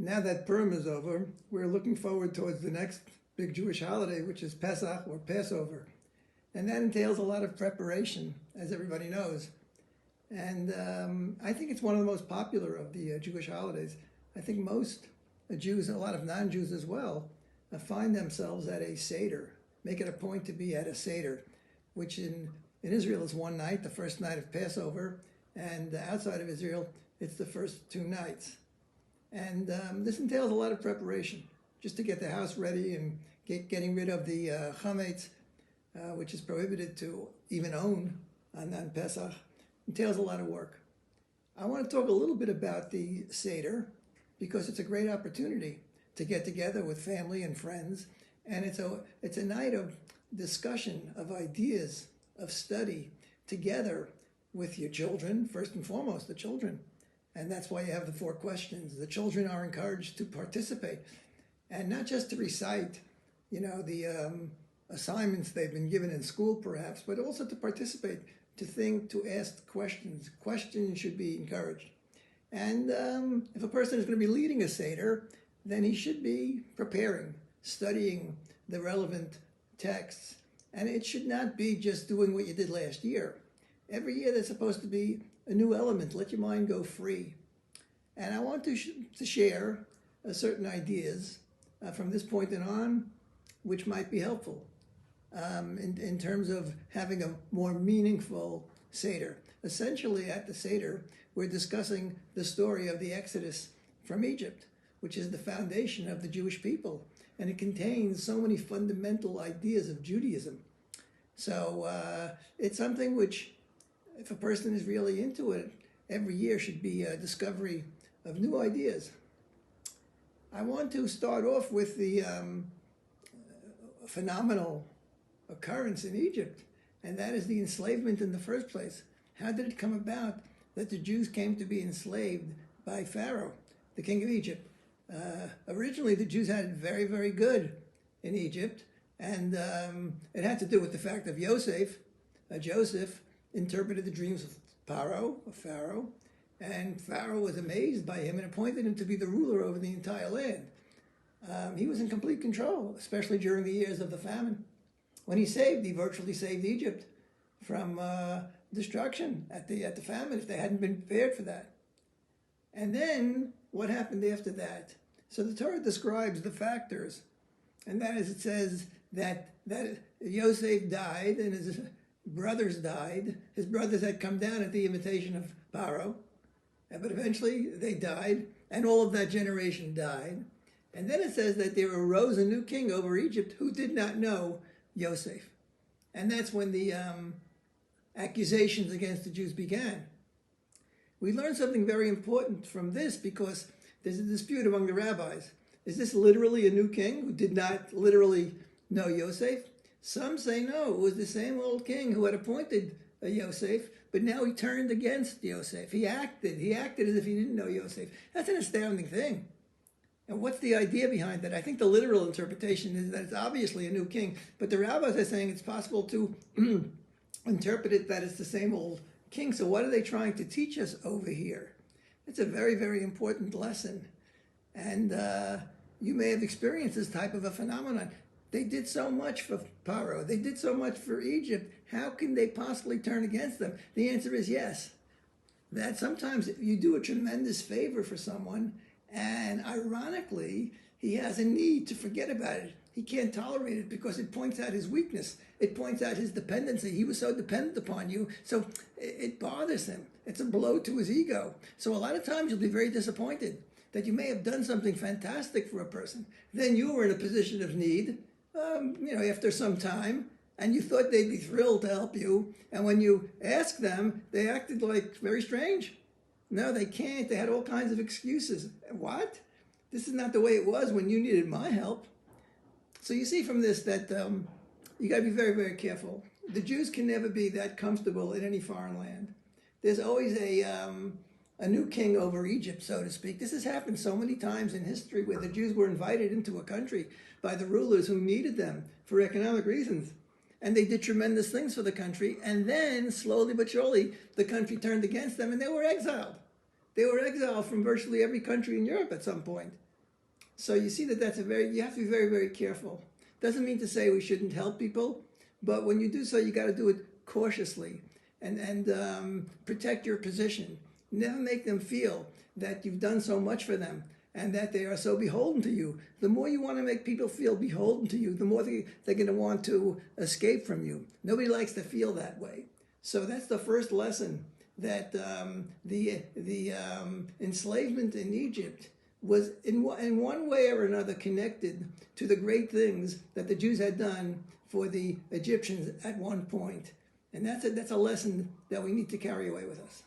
Now that Purim is over, we're looking forward towards the next big Jewish holiday, which is Pesach or Passover. And that entails a lot of preparation, as everybody knows. And I think it's one of the most popular of the Jewish holidays. I think most Jews, and a lot of non-Jews as well, find themselves at a Seder, make it a point to be at a Seder, which in Israel is one night, the first night of Passover, and outside of Israel, it's the first 2 nights. And this entails a lot of preparation, just to get the house ready and getting rid of the chametz, which is prohibited to even own on Pesach. Entails a lot of work. I want to talk a little bit about the Seder because it's a great opportunity to get together with family and friends, and it's a night of discussion, of ideas, of study together with your children, first and foremost the children. And that's why you have the 4 questions. The children are encouraged to participate, and not just to recite, the assignments they've been given in school perhaps, but also to participate, to think, to ask questions. Questions should be encouraged. And if a person is going to be leading a Seder, then he should be preparing, studying the relevant texts. And it should not be just doing what you did last year. Every year there's supposed to be a new element. Let your mind go free. And I want to share certain ideas from this point on, which might be helpful in terms of having a more meaningful Seder. Essentially, at the Seder, we're discussing the story of the Exodus from Egypt, which is the foundation of the Jewish people. And it contains so many fundamental ideas of Judaism. So it's something which, if a person is really into it, every year should be a discovery of new ideas. I want to start off with the phenomenal occurrence in Egypt, and that is the enslavement in the first place. How did it come about that the Jews came to be enslaved by Pharaoh, the king of Egypt? Originally, the Jews had it very, very good in Egypt, and it had to do with the fact of Joseph interpreted the dreams of Pharaoh, and Pharaoh was amazed by him and appointed him to be the ruler over the entire land. He was in complete control, especially during the years of the famine. When he virtually saved Egypt from destruction at the famine if they hadn't been prepared for that. And then what happened after that? So the Torah describes the factors, and that is, it says that Yosef died and his brothers died. His brothers had come down at the invitation of Pharaoh, but eventually they died, and all of that generation died. And then it says that there arose a new king over Egypt who did not know Yosef. And that's when the accusations against the Jews began. We learn something very important from this because there's a dispute among the rabbis. Is this literally a new king who did not literally know Yosef? Some say no, it was the same old king who had appointed Yosef, but now he turned against Yosef. He acted as if he didn't know Yosef. That's an astounding thing. And what's the idea behind that? I think the literal interpretation is that it's obviously a new king, but the rabbis are saying it's possible to interpret it that it's the same old king. So what are they trying to teach us over here? It's a very, very important lesson. And you may have experienced this type of a phenomenon. They did so much for Pharaoh. They did so much for Egypt. How can they possibly turn against them? The answer is yes. That sometimes you do a tremendous favor for someone, and ironically, he has a need to forget about it. He can't tolerate it because it points out his weakness. It points out his dependency. He was so dependent upon you, so it bothers him. It's a blow to his ego. So a lot of times you'll be very disappointed that you may have done something fantastic for a person. Then you were in a position of need, after some time, and you thought they'd be thrilled to help you. And when you asked them, they acted like very strange. No, they can't. They had all kinds of excuses. What? This is not the way it was when you needed my help. So you see from this that you got to be very, very careful. The Jews can never be that comfortable in any foreign land. There's always a new king over Egypt, so to speak. This has happened so many times in history where the Jews were invited into a country by the rulers who needed them for economic reasons. And they did tremendous things for the country. And then, slowly but surely, the country turned against them and they were exiled. They were exiled from virtually every country in Europe at some point. So you see that you have to be very, very careful. Doesn't mean to say we shouldn't help people, but when you do so, you got to do it cautiously and protect your position. Never make them feel that you've done so much for them and that they are so beholden to you. The more you want to make people feel beholden to you, the more they're going to want to escape from you. Nobody likes to feel that way. So that's the first lesson, that the enslavement in Egypt was in one way or another connected to the great things that the Jews had done for the Egyptians at one point. And that's a lesson that we need to carry away with us.